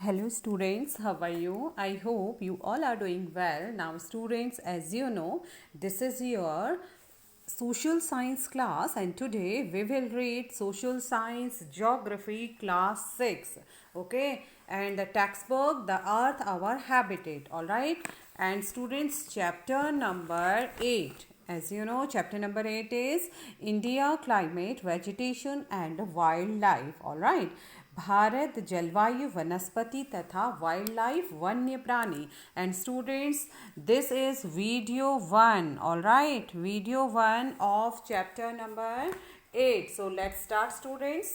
Hello students, how are you? I hope you all are doing well. Now students, as you know, this is your social science class and today we will read social science geography class 6. Okay, and the textbook The Earth Our Habitat. All right, and students, chapter number 8. As you know, chapter number 8 is India, climate, vegetation and wildlife. All right, Bharat जलवायु वनस्पति तथा wild life वन्य प्राणी. And students, this is video 1. All right, video 1 of chapter number 8. So let's start students.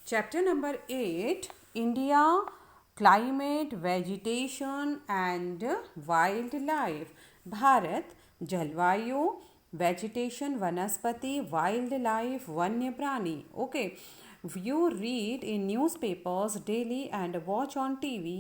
Chapter number 8, India, climate, vegetation and wild life. Bharat जलवायु, vegetation, वनस्पति, wild life, वन्य प्राणी. Okay, you read in newspapers daily and watch on TV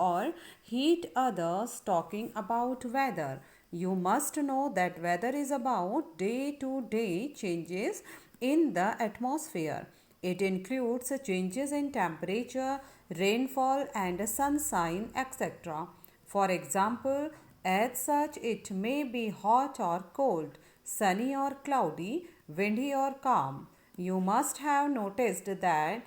or hear others talking about weather. You must know that weather is about day-to-day changes in the atmosphere. It includes changes in temperature, rainfall and sunshine, etc. For example, as such, it may be hot or cold, sunny or cloudy, windy or calm. You must have noticed that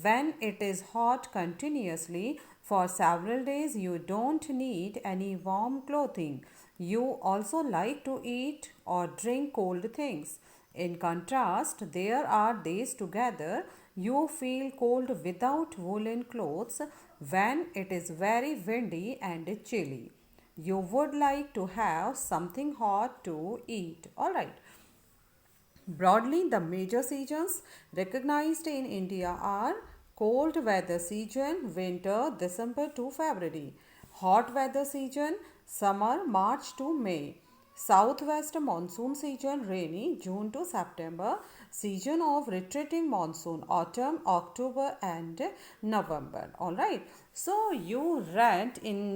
when it is hot continuously for several days, you don't need any warm clothing. You also like to eat or drink cold things. In contrast, there are days together you feel cold without woolen clothes when it is very windy and chilly. You would like to have something hot to eat. All right. Broadly, the major seasons recognized in India are cold weather season, winter, December to February; hot weather season, summer, March to May; southwest monsoon season, rainy, June to September; season of retreating monsoon, autumn, October and November. All right. So you read in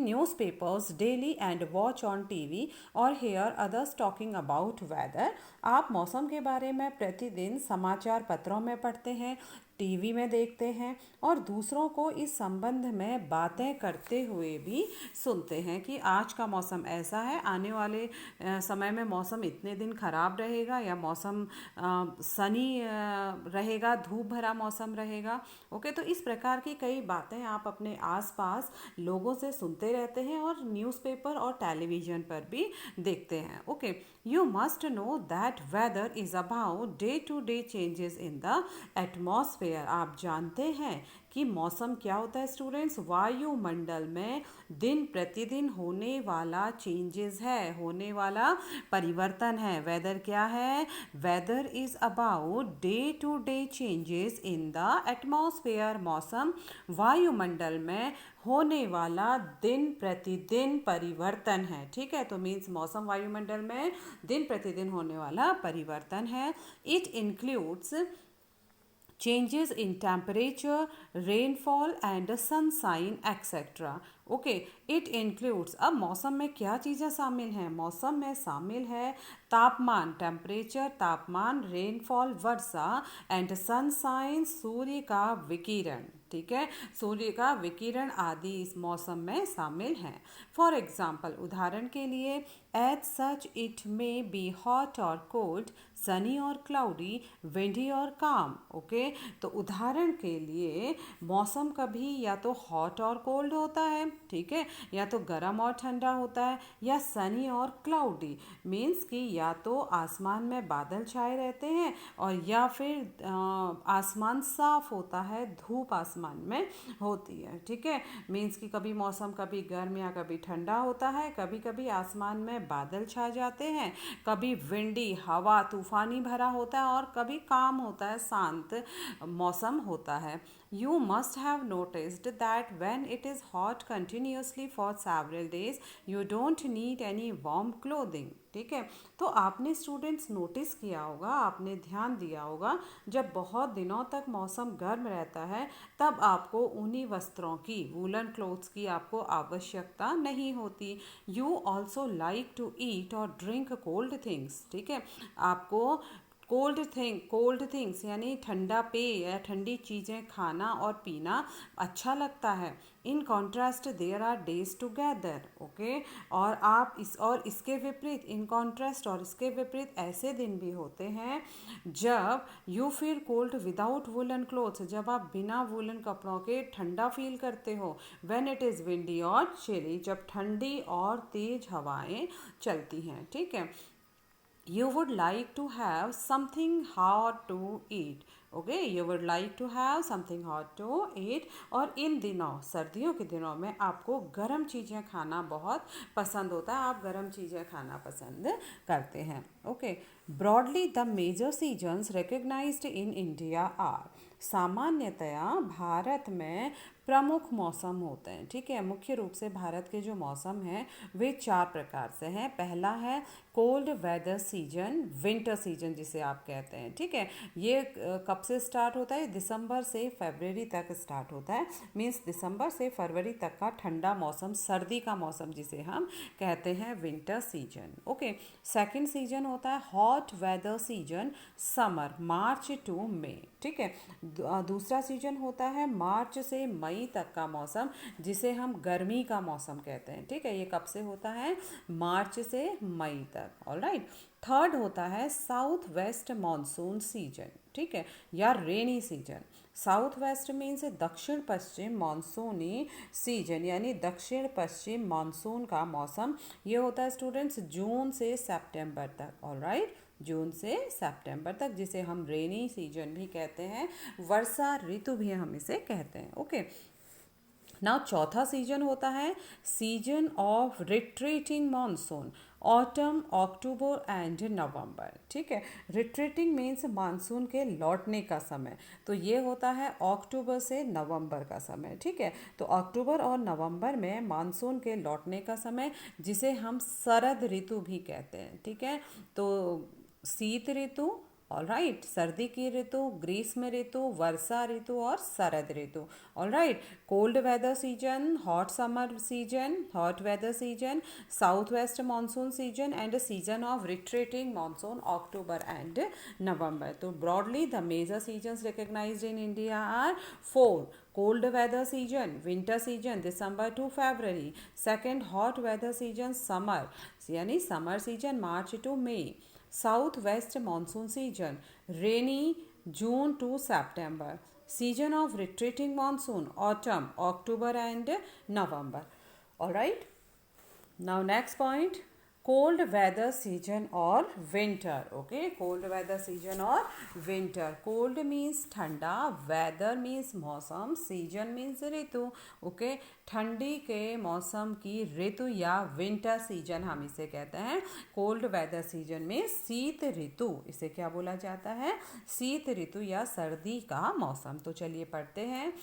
newspapers daily and watch on TV or hear others talking about weather. आप मौसम के बारे में प्रतिदिन समाचार पत्रों में पढ़ते हैं, टीवी में देखते हैं और दूसरों को इस संबंध में बातें करते हुए भी सुनते हैं कि आज का मौसम ऐसा है, आने वाले समय में मौसम इतने दिन ख़राब रहेगा या मौसम सनी रहेगा, धूप भरा मौसम रहेगा. ओके, तो इस प्रकार की कई बातें आप अपने आसपास लोगों से सुनते रहते हैं और न्यूज़पेपर और टेलीविज़न पर भी देखते हैं. Okay, you must know that weather is about day to day changes in the atmosphere. आप जानते हैं कि मौसम क्या होता है स्टूडेंट्स? वायुमंडल में दिन प्रतिदिन होने वाला चेंजेस है, होने वाला परिवर्तन है. वेदर क्या है? Weather is about day to day changes in the atmosphere. मौसम वायुमंडल में होने वाला दिन प्रतिदिन परिवर्तन है. ठीक है, तो मीन्स मौसम वायुमंडल में दिन प्रतिदिन होने वाला परिवर्तन है. It includes changes in temperature, rainfall and sunshine, etc. Okay, it includes. अब मौसम में क्या चीज़ें शामिल हैं? मौसम में शामिल है तापमान, टेम्परेचर, तापमान, रेनफॉल, वर्षा एंड सनशाइन, सूर्य का विकिरण. ठीक है, सूर्य का विकिरण आदि इस मौसम में शामिल हैं. फॉर एग्जाम्पल, उदाहरण के लिए, as such it may be hot और कोल्ड, सनी और क्लाउडी, विंडी और काम. ओके, तो उदाहरण के लिए मौसम कभी या तो हॉट और कोल्ड होता है, ठीक है, या तो गर्म और ठंडा होता है, या सनी और क्लाउडी. मीन्स कि या तो आसमान में बादल छाए रहते हैं और या फिर आसमान साफ होता है, धूप आसमान में होती है. ठीक है, मीन्स कि कभी मौसम कभी गर्म या कभी ठंडा होता है, कभी कभी आसमान में बादल छा जाते हैं, कभी विंडी, हवा तूफानी भरा होता है और कभी काम होता है, शांत मौसम होता है. You must have noticed that when it is hot continuously for several days, you don't need any warm clothing. ठीक है, तो आपने स्टूडेंट्स नोटिस किया होगा, आपने ध्यान दिया होगा, जब बहुत दिनों तक मौसम गर्म रहता है तब आपको ऊनी वस्त्रों की, वूलन क्लोथ्स की आपको आवश्यकता नहीं होती. You also like to eat और ड्रिंक कोल्ड थिंग्स. ठीक है, आपको कोल्ड थिंग्स यानी ठंडा पेय या ठंडी चीज़ें खाना और पीना अच्छा लगता है। In contrast there are days together, okay. और इसके विपरीत, इन कॉन्ट्रास्ट और इसके विपरीत ऐसे दिन भी होते हैं जब you feel cold without woollen clothes, जब आप बिना वुलन कपड़ों के ठंडा फील करते हो। व्हेन इट इज़ विंडी और चिली, जब ठंडी और तेज हवाएं चलती हैं, ठीक है। You would like to have something hot to eat, okay, you would like to have something hot to eat. और इन दिनों, सर्दियों के दिनों में आपको गर्म चीज़ें खाना बहुत पसंद होता है, आप गर्म चीज़ें खाना पसंद करते हैं, okay. Broadly the major seasons recognised in India are, सामान्यतया भारत में प्रमुख मौसम होते हैं, ठीक है। मुख्य रूप से भारत के जो मौसम हैं वे 4 प्रकार से हैं। पहला है cold weather season, winter season जिसे आप कहते हैं, ठीक है। ये कब से स्टार्ट होता है? दिसंबर से फरवरी तक स्टार्ट होता है। मीन्स दिसंबर से फरवरी तक का ठंडा मौसम, सर्दी का मौसम जिसे हम कहते हैं winter season, okay. Second season होता है hot weather season, summer, March to May, ठीक है। दूसरा सीजन होता है मार्च से मई तक का मौसम जिसे हम गर्मी का मौसम कहते हैं, ठीक है। ये कब से होता है? मार्च से मई तक, ऑलराइट। थर्ड होता है साउथ वेस्ट मानसून सीजन, ठीक है, या rainy season. South waste means दक्षिण पश्चिम मानसूनी सीजन, यानी दक्षिण पश्चिम मानसून का मौसम। ये होता है स्टूडेंट्स जून से सितंबर तक, ऑलराइट, जून से सितंबर तक, जिसे हम रेनी सीजन भी कहते हैं, वर्षा ऋतु भी हम इसे कहते हैं, ओके। नाउ चौथा सीजन होता है season of retreating monsoon, autumn, October and नवंबर, ठीक है। रिट्रीटिंग मीन्स मानसून के लौटने का समय, तो ये होता है अक्टूबर से नवंबर का समय, ठीक है। तो अक्टूबर और नवंबर में मानसून के लौटने का समय, जिसे हम शरद ऋतु भी कहते हैं, ठीक है। तो शीत ऋतु, ऑलराइट, सर्दी की ऋतु, ग्रीष्म ऋतु, वर्षा ऋतु और शरद ऋतु, alright. Cold weather season, hot summer season, hot weather season, south west monsoon season and season of retreating monsoon, October and November. तो broadly the major seasons recognised in India are 4: cold weather season, winter season, December to February. Second, hot weather season, summer, यानी summer season, March to May. South west monsoon season, rainy, June to September. Season of retreating monsoon, autumn, October and November. All right. Now next point, cold weather season or winter, okay, cold weather season or winter. Cold means ठंडा, weather means मौसम, season means ऋतु, okay. ठंडी के मौसम की ऋतु या winter season हम इसे कहते हैं। कोल्ड वेदर सीजन में शीत ऋतु, इसे क्या बोला जाता है? शीत ऋतु या सर्दी का मौसम। तो चलिए पढ़ते हैं।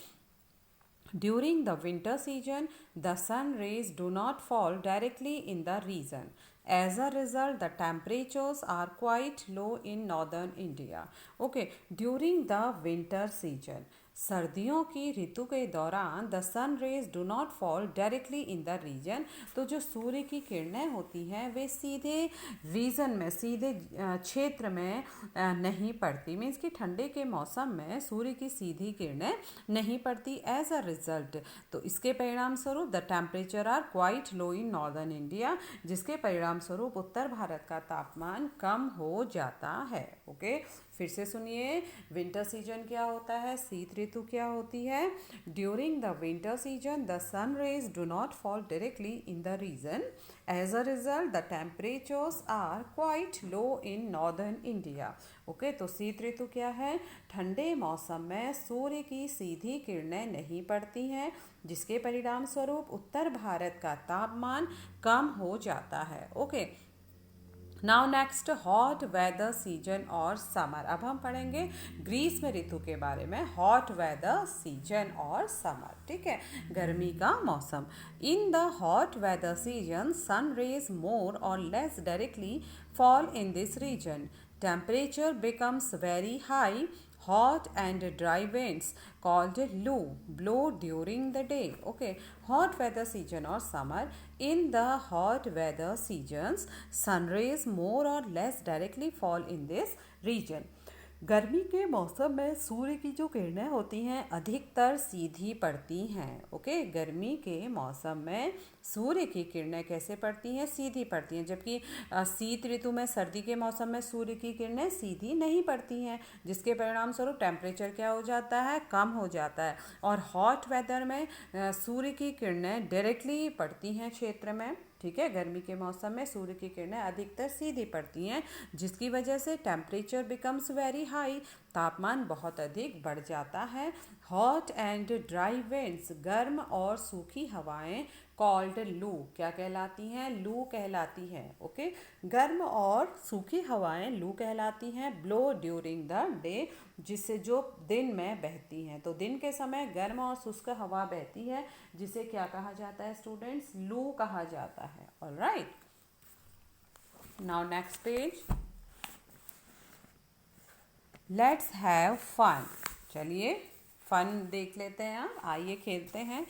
During the winter season, the sun rays do not fall directly in the region. As a result, the temperatures are quite low in northern India. Okay, during the winter season, सर्दियों की ऋतु के दौरान the sun rays do not fall directly in the region, तो जो सूर्य की किरणें होती हैं वे सीधे रीजन में, सीधे क्षेत्र में नहीं पड़ती। मीन्स कि ठंडे के मौसम में सूर्य की सीधी किरणें नहीं पड़ती। एज अ रिजल्ट, तो इसके परिणाम स्वरूप the temperature are quite low in northern India, जिसके परिणाम स्वरूप उत्तर भारत का तापमान कम हो जाता है, ओके। फिर से सुनिए, विंटर सीजन क्या होता है, शीत ऋतु क्या होती है। During the winter season the sun rays do not fall directly in the region, as a result the temperatures are quite low in northern India, okay. तो शीत ऋतु क्या है? ठंडे मौसम में सूर्य की सीधी किरणें नहीं पड़ती हैं, जिसके परिणाम स्वरूप उत्तर भारत का तापमान कम हो जाता है, okay. Now next, hot weather season और समर। अब हम पढ़ेंगे ग्रीष्म ऋतु के बारे में, हॉट वेदर सीजन और समर, ठीक है, गर्मी का मौसम। In the hot weather season sun rays more और less directly fall in this region, temperature becomes very high, hot and dry winds called loo blow during the day, okay. Hot weather season or summer, in the hot weather seasons sun rays more or less directly fall in this region. गर्मी के मौसम में सूर्य की जो किरणें होती हैं अधिकतर सीधी पड़ती हैं. ओके, गर्मी के मौसम में सूर्य की किरणें कैसे पड़ती हैं? सीधी पड़ती हैं. जबकि शीत ऋतु में, सर्दी के मौसम में सूर्य की किरणें सीधी नहीं पड़ती हैं, जिसके परिणाम स्वरूप टेम्परेचर क्या हो जाता है? कम हो जाता है. और हॉट वेदर में सूर्य की किरणें डायरेक्टली पड़ती हैं क्षेत्र में. ठीक है, गर्मी के मौसम में सूर्य की किरणें अधिकतर सीधी पड़ती हैं, जिसकी वजह से टेम्परेचर बिकम्स वेरी हाई, तापमान बहुत अधिक बढ़ जाता है. हॉट एंड ड्राई विंड्स, गर्म और सूखी हवाएं कॉल्ड लू, क्या कहलाती हैं? लू कहलाती हैं. ओके, गर्म और सूखी हवाएं लू कहलाती हैं. ब्लो ड्यूरिंग द डे, जिससे जो दिन में बहती हैं. तो दिन के समय गर्म और शुष्क हवा बहती है, जिसे क्या कहा जाता है स्टूडेंट्स? लू कहा जाता है. Alright, now next page. Let's have fun. चलिए फन देख लेते हैं. हम आइए खेलते हैं.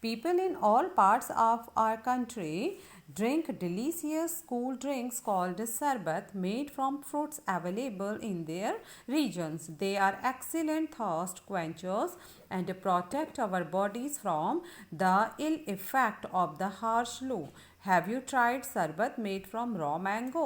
People in all parts of our country drink delicious cool drinks called sarbat, made from fruits available in their regions. They are excellent thirst quenchers and protect our bodies from the ill effect of the harsh loo. Have you tried sarbat made from raw mango,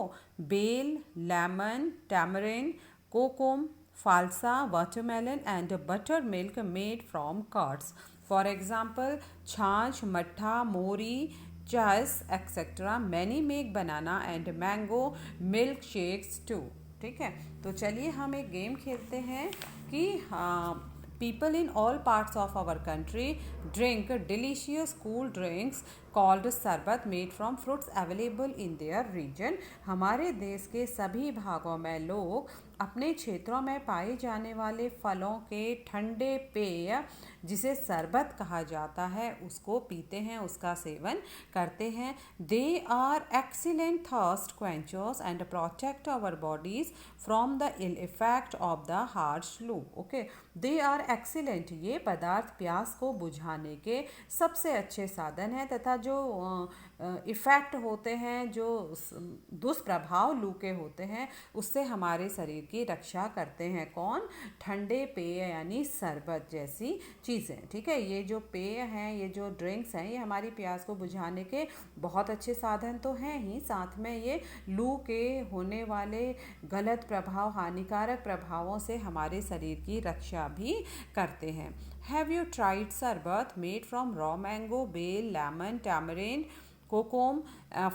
bale, lemon, tamarind, kokum, falsa, watermelon and buttermilk made from curds? For example, छाछ, मट्ठा, मोरी, चस, etc. Many make banana and mango milk shakes too. ठीक है, तो चलिए हम एक game खेलते हैं कि people in all parts of our country drink delicious cool drinks called sarbat made from fruits available in their region. हमारे देश के सभी भागों में लोग अपने क्षेत्रों में पाए जाने वाले फलों के ठंडे पेय, जिसे शरबत कहा जाता है, उसको पीते हैं, उसका सेवन करते हैं. They are excellent thirst quenchers and protect our bodies from the ill effect of the harsh loo. Okay, they are excellent, ये पदार्थ प्यास को बुझाने के सबसे अच्छे साधन हैं तथा जो इफ़ेक्ट होते हैं, जो दुष्प्रभाव लू के होते हैं, उससे हमारे शरीर की रक्षा करते हैं. कौन? ठंडे पेय यानी शरबत जैसी चीज़ें. ठीक है, ये जो पेय हैं, ये जो ड्रिंक्स हैं, ये हमारी प्यास को बुझाने के बहुत अच्छे साधन तो हैं ही, साथ में ये लू के होने वाले गलत प्रभाव, हानिकारक प्रभावों से हमारे शरीर की रक्षा भी करते हैं. Have you tried शरबत made from raw mango, bale, lemon, tamarind, kokum,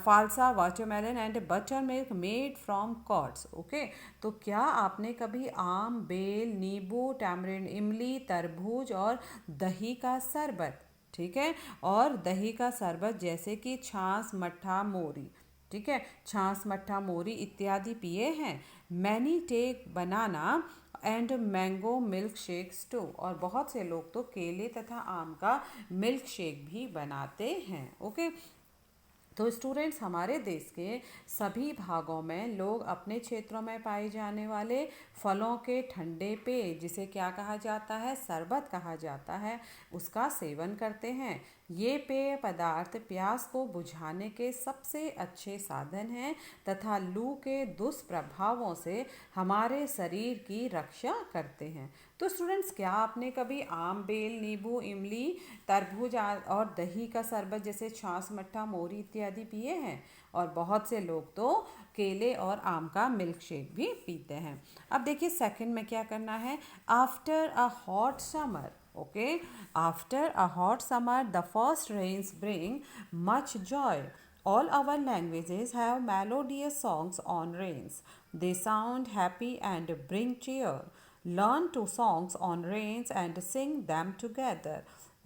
phalsa, watermelon and buttermilk made from curds? Okay, तो क्या आपने कभी आम, बेल, नींबू, टैमरिंड, इमली, तरबूज और दही का शरबत, ठीक है, और दही का शरबत जैसे कि छाछ, मट्ठा, मोरी, ठीक है, छाछ, मट्ठा, मोरी इत्यादि पिए हैं? Many take banana and mango milkshakes too, और बहुत से लोग तो केले तथा आम का मिल्क शेक भी बनाते हैं. ओके, तो स्टूडेंट्स, हमारे देश के सभी भागों में लोग अपने क्षेत्रों में पाए जाने वाले फलों के ठंडे पेय, जिसे क्या कहा जाता है? शरबत कहा जाता है, उसका सेवन करते हैं. ये पेय पदार्थ प्यास को बुझाने के सबसे अच्छे साधन हैं तथा लू के दुष्प्रभावों से हमारे शरीर की रक्षा करते हैं. तो स्टूडेंट्स, क्या आपने कभी आम, बेल, नींबू, इमली, तरबूज और दही का शरबत जैसे छाछ, मट्ठा, मोरी इत्यादि पिए हैं? और बहुत से लोग तो केले और आम का मिल्क शेक भी पीते हैं. अब देखिए सेकंड में क्या करना है. After a hot summer, okay, after a hot summer the first rains bring much joy. All our languages have melodious songs on rains. They sound happy and bring cheer. Learn two songs on rains and sing them together.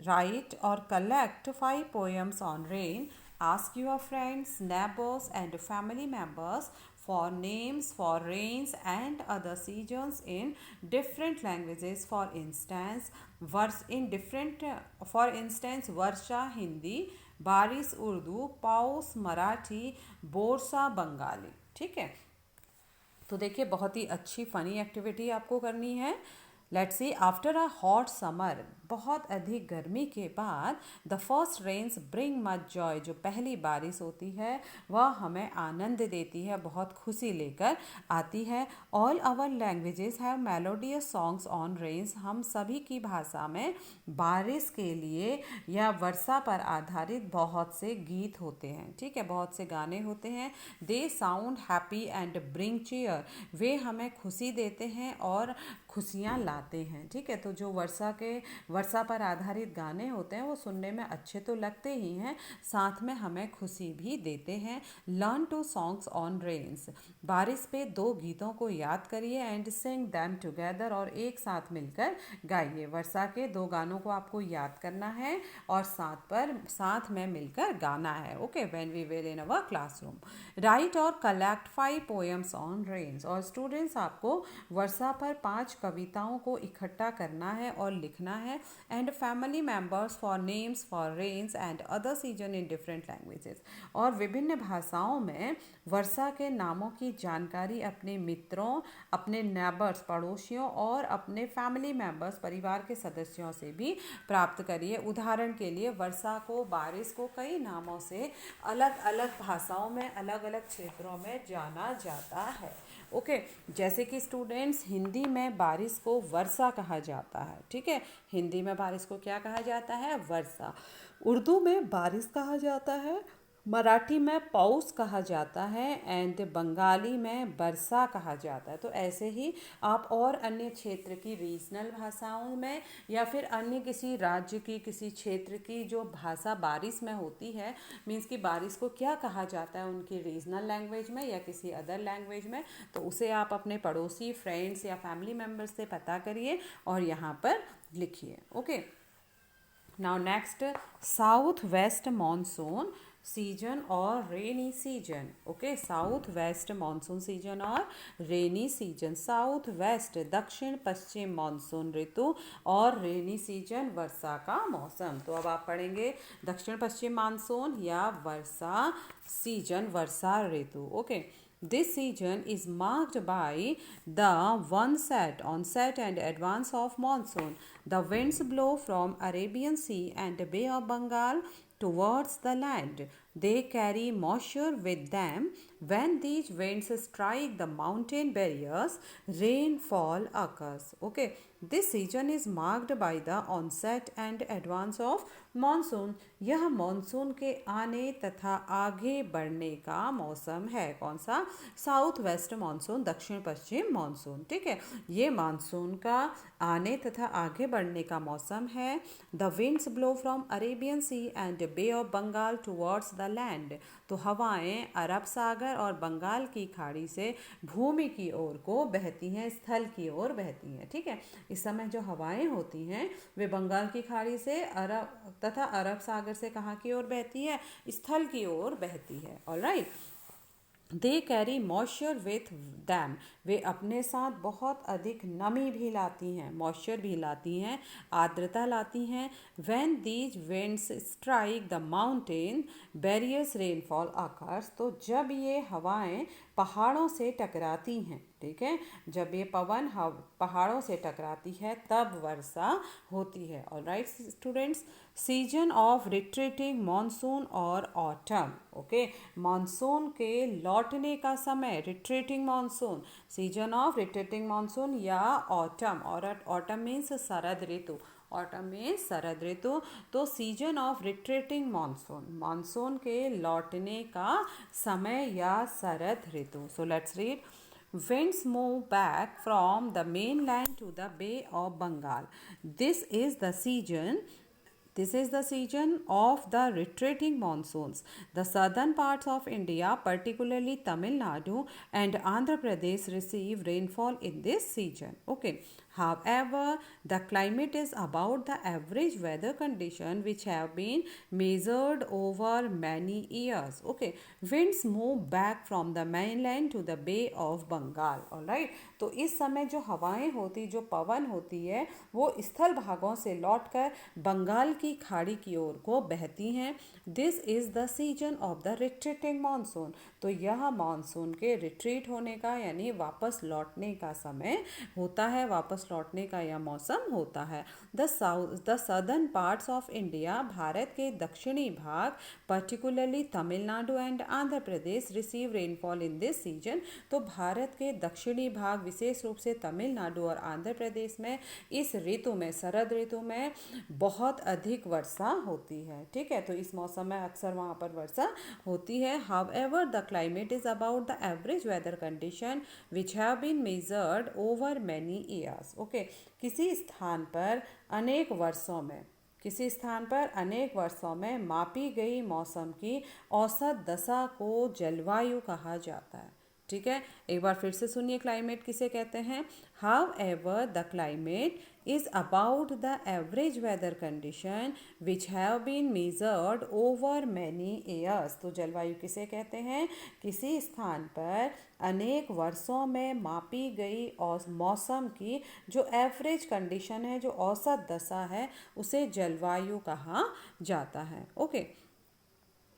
Write or collect 5 poems on rain. Ask your friends, neighbors and family members for names for rains and other seasons in different languages. For instance, वर्षा हिंदी, बारिश उर्दू, पाउस मराठी, बोरसा बंगाली. ठीक है, तो देखिए बहुत ही अच्छी funny activity आपको करनी है. Let's see after a hot summer, बहुत अधिक गर्मी के बाद the first rains bring much joy, जो पहली बारिश होती है वह हमें आनंद देती है, बहुत खुशी लेकर आती है। All our languages have melodious songs on rains, हम सभी की भाषा में बारिश के लिए या वर्षा पर आधारित बहुत से गीत होते हैं, ठीक है, बहुत से गाने होते हैं। They sound happy and bring cheer, वे हमें खुशी देते हैं और खुशियाँ लाते हैं, ठीक है। तो जो वर्षा पर आधारित गाने होते हैं वो सुनने में अच्छे तो लगते ही हैं, साथ में हमें खुशी भी देते हैं। Learn two songs on rains, बारिश पे दो गीतों को याद करिए एंड सिंग दैम टुगेदर, और एक साथ मिलकर गाइए। वर्षा के दो गानों को आपको याद करना है और साथ में मिलकर गाना है, okay, when we will in our classroom. Right और कलेक्ट 5 पोएम्स ऑन रेन्स, और स्टूडेंट्स आपको वर्षा पर 5 कविताओं को इकट्ठा करना है और लिखना है। And family members for names for rains and other season in different languages, और विभिन्न भाषाओं में वर्षा के नामों की जानकारी अपने मित्रों, अपने नेबर्स पड़ोसियों और अपने फैमिली मेम्बर्स परिवार के सदस्यों से भी प्राप्त करिए। उदाहरण के लिए वर्षा को, बारिश को कई नामों से अलग अलग भाषाओं में, अलग अलग क्षेत्रों में जाना जाता है, ओके। जैसे कि स्टूडेंट्स, हिंदी में बारिश को वर्षा कहा जाता है, ठीक है, हिंदी में बारिश को क्या कहा जाता है? वर्षा। उर्दू में बारिश कहा जाता है, मराठी में पौष कहा जाता है एंड बंगाली में बरसा कहा जाता है। तो ऐसे ही आप और अन्य क्षेत्र की रीजनल भाषाओं में या फिर अन्य किसी राज्य की, किसी क्षेत्र की जो भाषा बारिश में होती है, मीन्स कि बारिश को क्या कहा जाता है उनकी रीजनल लैंग्वेज में या किसी अदर लैंग्वेज में, तो उसे आप अपने पड़ोसी, फ्रेंड्स या फैमिली मेम्बर्स से पता करिए और यहाँ पर लिखिए, okay. Now next, south west monsoon season और rainy season, okay, south west monsoon season और रेनी सीजन। साउथ वेस्ट दक्षिण पश्चिम मानसून ऋतु और रेनी सीजन वर्षा का मौसम। तो अब आप पढ़ेंगे दक्षिण पश्चिम मानसून या वर्षा सीजन, वर्षा ऋतु, okay. This season is marked by the onset and advance of monsoon. The winds blow from Arabian Sea and Bay of Bengal towards the land. They carry moisture with them. When these winds strike the mountain barriers, rainfall occurs. Okay, this season is marked by the onset and advance of monsoon. यह monsoon के आने तथा आगे बढ़ने का मौसम है। कौन सा? साउथ वेस्ट मानसून, दक्षिण पश्चिम मानसून, ठीक है। ये मानसून का आने तथा आगे बढ़ने का मौसम है। The winds blow from Arabian Sea and Bay of Bengal towards the land. तो हवाएं अरब सागर और बंगाल की खाड़ी से भूमि की ओर को बहती हैं, स्थल की ओर बहती हैं, ठीक है। इस समय जो हवाएं होती हैं वे बंगाल की खाड़ी से तथा अरब सागर से कहाँ की ओर बहती है? स्थल की ओर बहती है, alright. They carry moisture with them, वे अपने साथ बहुत अधिक नमी भी लाती हैं, मॉइस्चर भी लाती हैं, आर्द्रता लाती हैं। When these winds strike the mountain barriers rainfall occurs, तो जब ये हवाएं पहाड़ों से टकराती हैं, ठीक है, जब ये पवन पहाड़ों से टकराती है तब वर्षा होती है, alright students. Season of retreating monsoon और ऑटम, ओके, मानसून के लौटने का समय, retreating monsoon, season of retreating monsoon या ऑटम, और ऑटम मीन्स शरद ऋतु, ऑटम मीन्स शरद ऋतु। तो season of retreating monsoon, monsoon के लौटने का समय या शरद ऋतु। So let's read, winds move back from the mainland to the Bay of Bengal. This is the season This is the season of the retreating monsoons. The southern parts of India, particularly Tamil Nadu and Andhra Pradesh, receive rainfall in this season. Okay. However, the climate is about the average weather condition which have been measured over many years. Okay. Winds move back from the mainland to the Bay of Bengal. Alright. तो इस समय जो हवाएं होती, जो पवन होती है, वो स्थल भागों से लौटकर बंगाल की खाड़ी की ओर को बहती हैं। This is the season of the retreating monsoon. तो यह मानसून के रिट्रीट होने का यानी वापस लौटने का समय होता है, वापस वापस लौटने का यह मौसम होता है। The southern parts of India, Bharat के दक्षिणी भाग, particularly Tamil Nadu and Andhra Pradesh, receive rainfall in this season. तो भारत के दक्षिणी भाग, विशेष रूप से तमिलनाडु और आंध्र प्रदेश में इस ऋतु में, शरद ऋतु में बहुत अधिक वर्षा होती है। ठीक है, तो इस मौसम में अक्सर वहाँ पर वर्षा होती है। However the climate is about the average weather condition which have been measured over many years. Okay, किसी स्थान पर अनेक वर्षों में, किसी स्थान पर अनेक वर्षों में मापी गई मौसम की औसत दशा को जलवायु कहा जाता है। ठीक है, एक बार फिर से सुनिए, क्लाइमेट किसे कहते हैं। However the climate is about the average weather condition which have been measured over many years. तो जलवायु किसे कहते हैं? किसी स्थान पर अनेक वर्षों में मापी गई और मौसम की जो एवरेज कंडीशन है, जो औसत दशा है, उसे जलवायु कहा जाता है। Okay,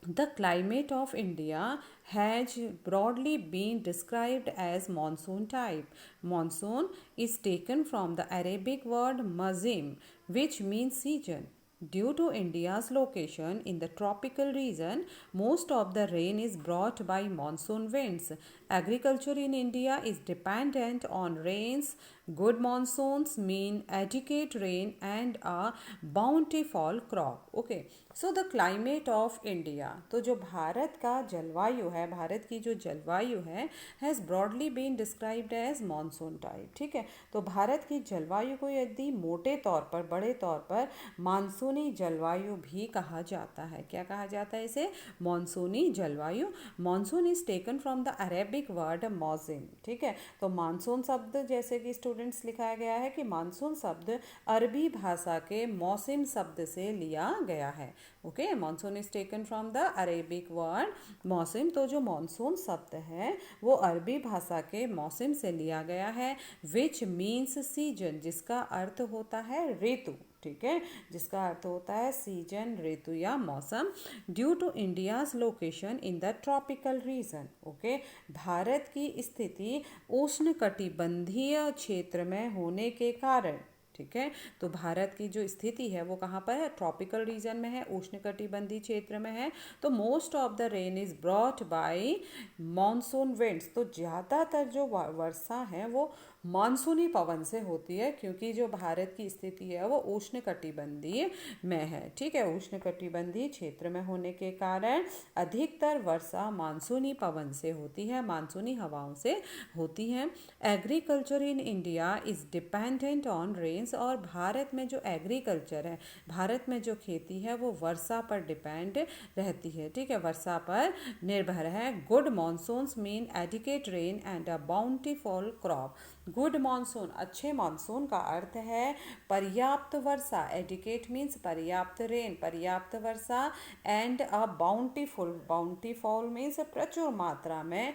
The climate of India has broadly been described as monsoon type. Monsoon is taken from the Arabic word mazim, which means season. Due to India's location in the tropical region, most of the rain is brought by monsoon winds. Agriculture in India is dependent on rains. Good monsoons mean adequate rain and a bountiful crop. Okay, so the climate of India, तो जो भारत का जलवायु है, भारत की जो जलवायु है, has broadly been described as monsoon type. ठीक है, तो भारत की जलवायु को यदि मोटे तौर पर, बड़े तौर पर मानसूनी जलवायु भी कहा जाता है। क्या कहा जाता है इसे? मानसूनी जलवायु। Monsoon is taken from the Arabic word mausim. ठीक है, तो मानसून शब्द, जैसे कि स्टूडेंट्स लिखाया गया है कि मानसून शब्द अरबी भाषा के मौसिम शब्द से लिया गया है। Okay, monsoon is taken from the Arabic word मौसम। तो जो मानसून शब्द है वो अरबी भाषा के मौसम से लिया गया है। विच मीन्स सीजन, जिसका अर्थ होता है ऋतु। ठीक है, जिसका अर्थ होता है सीजन, ऋतु या मौसम। Due to India's location in the tropical region. Okay, भारत की स्थिति उष्णकटिबंधीय क्षेत्र में होने के कारण, ठीक है, तो भारत की जो स्थिति है वो कहाँ पर है? ट्रॉपिकल रीजन में है, उष्णकटिबंधीय क्षेत्र में है। तो most of the rain is brought by monsoon winds. तो ज़्यादातर जो वर्षा है वो मानसूनी पवन से होती है, क्योंकि जो भारत की स्थिति है वो उष्णकटिबंधीय में है। ठीक है, उष्णकटिबंधीय क्षेत्र में होने के कारण अधिकतर वर्षा मानसूनी पवन से होती है, मानसूनी हवाओं से होती है। Agriculture in India is dependent on rains. और भारत में जो एग्रीकल्चर है, भारत में जो खेती है वो वर्षा पर डिपेंड रहती है। ठीक है, वर्षा पर निर्भर है। Good monsoons mean adequate rain and a bountiful crop. Good monsoon, अच्छे मानसून का अर्थ है पर्याप्त वर्षा। एडिकेट मीन्स पर्याप्त रेन, पर्याप्त वर्षा, and a bountiful, bountiful means प्रचुर मात्रा में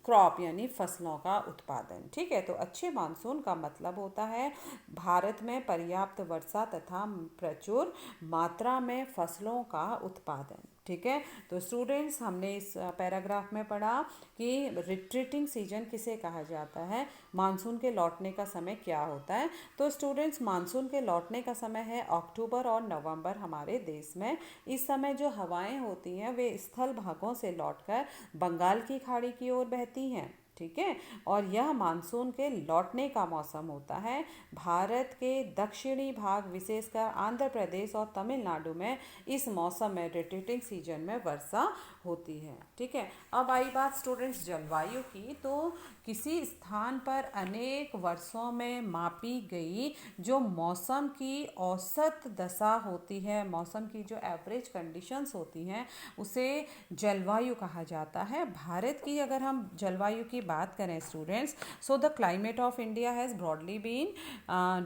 क्रॉप यानी फसलों का उत्पादन। ठीक है, तो अच्छे मानसून का मतलब होता है भारत में पर्याप्त वर्षा तथा प्रचुर मात्रा में फसलों का उत्पादन। ठीक है, तो स्टूडेंट्स हमने इस पैराग्राफ में पढ़ा कि रिट्रीटिंग सीजन किसे कहा जाता है, मानसून के लौटने का समय क्या होता है। तो स्टूडेंट्स, मानसून के लौटने का समय है अक्टूबर और नवंबर हमारे देश में। इस समय जो हवाएं होती हैं वे स्थल भागों से लौटकर बंगाल की खाड़ी की ओर बहती हैं। ठीक है, और यह मानसून के लौटने का मौसम होता है। भारत के दक्षिणी भाग, विशेषकर आंध्र प्रदेश और तमिलनाडु में इस मौसम में, रिट्रीटिंग सीजन में वर्षा होती है। ठीक है, अब आई बात स्टूडेंट्स जलवायु की। तो किसी स्थान पर अनेक वर्षों में मापी गई जो मौसम की औसत दशा होती है, मौसम की जो एवरेज कंडीशंस होती हैं, उसे जलवायु कहा जाता है। भारत की अगर हम जलवायु की बात करें students, so the climate of India has broadly been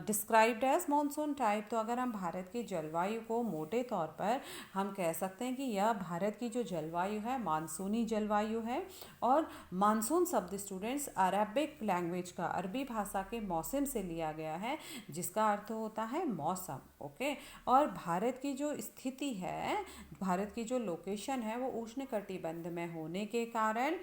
described as monsoon type. तो अगर हम भारत की जलवायु को मोटे तौर पर हम कह सकते हैं कि यह भारत की जो जलवायु है मानसूनी जलवायु है। और मानसून शब्द स्टूडेंट्स अरबिक लैंग्वेज का, अरबी भाषा के मौसम से लिया गया है, जिसका अर्थ होता है मौसम। ओके, और भारत की जो स्थिति है, भारत की जो लोकेशन है वो उष्णकटिबंध में होने के कारण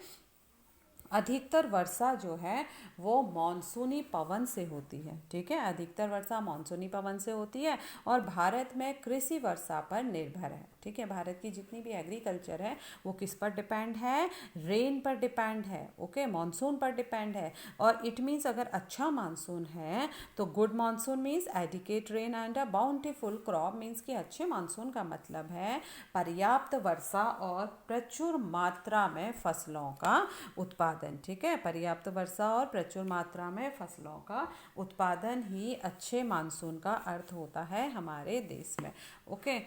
अधिकतर वर्षा जो है वो मॉनसूनी पवन से होती है, ठीक है। अधिकतर वर्षा मॉनसूनी पवन से होती है और भारत में कृषि वर्षा पर निर्भर है, ठीक है। भारत की जितनी भी एग्रीकल्चर है वो किस पर डिपेंड है, रेन पर डिपेंड है, ओके, मॉनसून पर डिपेंड है। और इट मीन्स अगर अच्छा मानसून है तो good monsoon means adequate rain and a bountiful crop, means कि अच्छे मानसून का मतलब है पर्याप्त वर्षा और प्रचुर मात्रा में फसलों का उत्पादन, ठीक है। पर्याप्त वर्षा और प्रचुर मात्रा में फसलों का उत्पादन ही अच्छे मानसून का अर्थ होता है हमारे देश में, okay.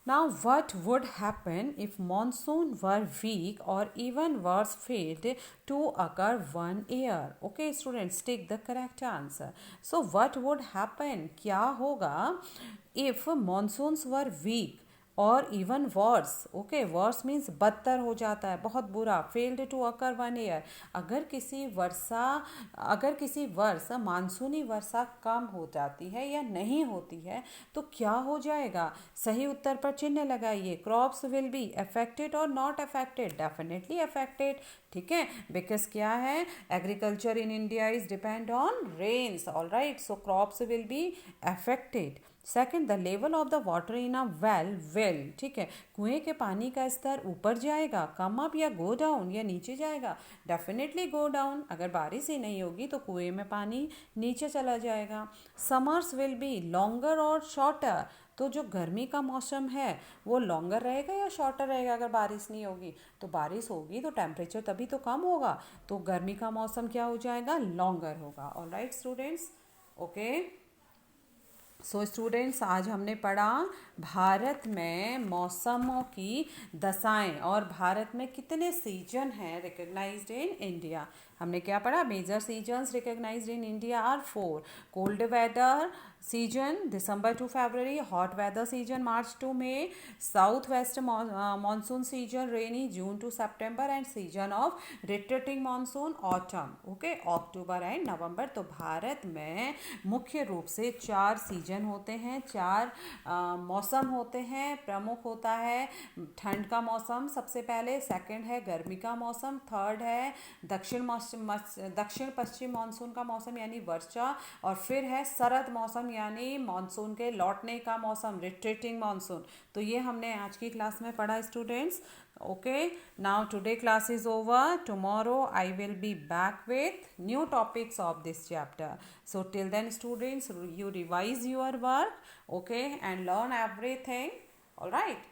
Now, what would happen if monsoon were weak or even worse failed to occur one year? Okay, students, take the correct answer. So, what would happen? क्या होगा if monsoons were weak और even worse, okay, worse means बदतर हो जाता है, बहुत बुरा, failed to occur one year, अगर किसी वर्ष मानसूनी वर्षा कम हो जाती है या नहीं होती है तो क्या हो जाएगा? सही उत्तर पर चिन्ह लगाइए। क्रॉप्स विल बी अफेक्टेड और नॉट अफेक्टेड, डेफिनेटली अफेक्टेड, ठीक है, बिकॉज क्या है, agriculture in India is depend on rains, all right, so crops will be affected. Second, the level of the water in a well, ठीक है, कुएं के पानी का स्तर ऊपर जाएगा, कम अप या गो डाउन, या नीचे जाएगा, डेफिनेटली गो डाउन, अगर बारिश ही नहीं होगी तो कुएं में पानी नीचे चला जाएगा। समर्स विल बी लॉन्गर और शॉर्टर, तो जो गर्मी का मौसम है वो लॉन्गर रहेगा या शॉर्टर रहेगा? अगर बारिश नहीं होगी तो बारिश होगी तो टेम्परेचर तभी तो कम होगा, तो गर्मी का मौसम क्या हो जाएगा? लॉन्गर होगा, all right students, okay. So students, आज हमने पढ़ा भारत में मौसमों की दशाएं और भारत में कितने सीजन हैं रिकग्नाइज्ड इन इंडिया। हमने क्या पढ़ा? Major seasons recognised in India are 4: cold weather season December to February, hot weather season March to May, south west monsoon season rainy June to September, and season of retreating monsoon autumn, okay, October and November. तो भारत में मुख्य रूप से 4 season होते हैं, 4 मौसम होते हैं। प्रमुख होता है ठंड का मौसम सबसे पहले, सेकंड है गर्मी का मौसम, थर्ड है दक्षिण पश्चिम मानसून का मौसम यानी वर्षा, और फिर है शरद मौसम यानी मानसून के लौटने का मौसम, रिट्रीटिंग मानसून। तो ये हमने आज की क्लास में पढ़ा students, okay. Now today class is over. Tomorrow I will be back with new topics of this chapter. So till then students, you revise your work, okay, and learn everything, all right.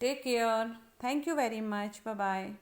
Take care. Thank you very much. Bye bye.